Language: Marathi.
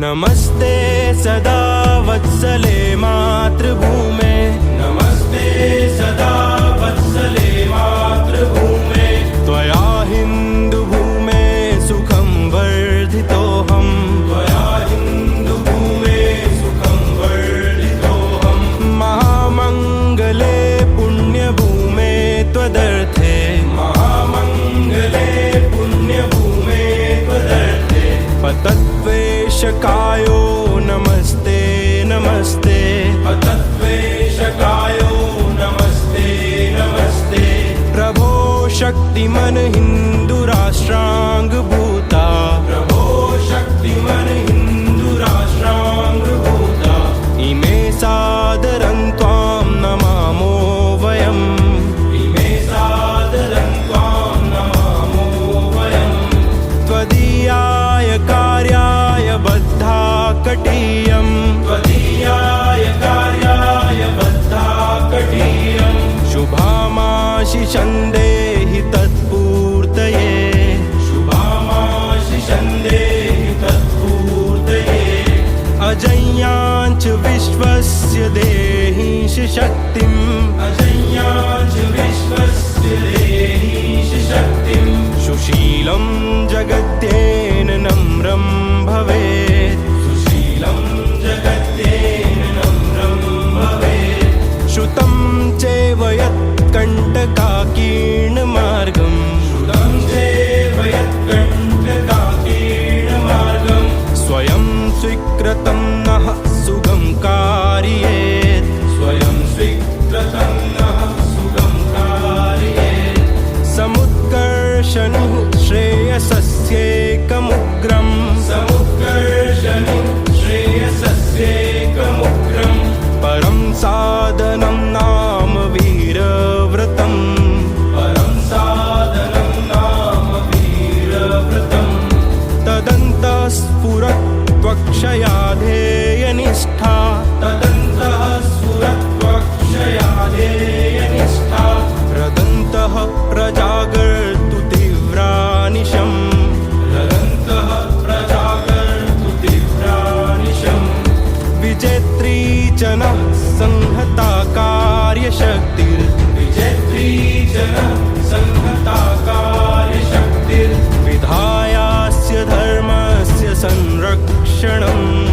नमस्ते सदा वत्सले मातृभूमे, नमस्ते सदा वत्सले मातृभूमे। त्वया हिन्दुभूमे सुखं वर्धितोऽहं, त्वया हिन्दुभूमे सुखं वर्धितोऽहं। महामङ्गले पुण्यभूमे त्वदर्थे, महामङ्गले पुण्यभूमे त्वदर्थे। पतद्वेषकायो नमस्ते नमस्ते, पतद्वेषकायो नमस्ते नमस्ते। प्रभो शक्तिमन हिन्दुराष्ट्राङ्गभूता, प्रभो शक्तिमन हिन्दुराष्ट्राङ्गभूता। इमे सादरं त्वां नमामो वयम्, इमे सादरं त्वां नमामो वयम्। त्वदीयाय कार्याय बद्धा कटीयम्, त्वदीयाय कार्याय बद्धा कटीयम्। शुभामाशिषं देहि तत्पूर्तये, शुभामाशिषं देहि तत्पूर्तये। अजय्याञ्च विश्वस्य देहीश शक्तिम्, अजय्याञ्च विश्वस्य देहीश शक्तिम्। सुशीलं जगत्येन नम्रं भवेत्, सुशीलं जगत्येन नम्रं भवेत्। श्रुतं चैव यत्कण्टकाकीर्णमार्गं, श्रुतं चैव यत्कण्टकाकीर्णमार्गं। स्वयं स्वीकृतं नः सुगं कारयेत्, स्वयं स्वीकृतं नः सुगं कारयेत्। समुत्कर्षणि श्रेयसस्यैकमुग्रम्, समुत्कर्षणि श्रेयसस्यैकमुग्रम्। परं साधनं नाम वीरव्रतम्, परं साधनं नाम वीरव्रतम्। तदन्तः स्फुरत्वक्षया ध्येयनिष्ठा, तदन्तः स्फुरत्वक्षया ध्येयनिष्ठा। रदन्तः प्रजागर्तु तीव्रानिशम्, रदन्तः प्रजागर्तु तीव्रानिशम्। विजेत्री च नः संहता कार्यशक्तिर्, विजेत्री च नः संहता कार्यशक्तिर्। विधायास्य धर्मस्य संरक्षणम्,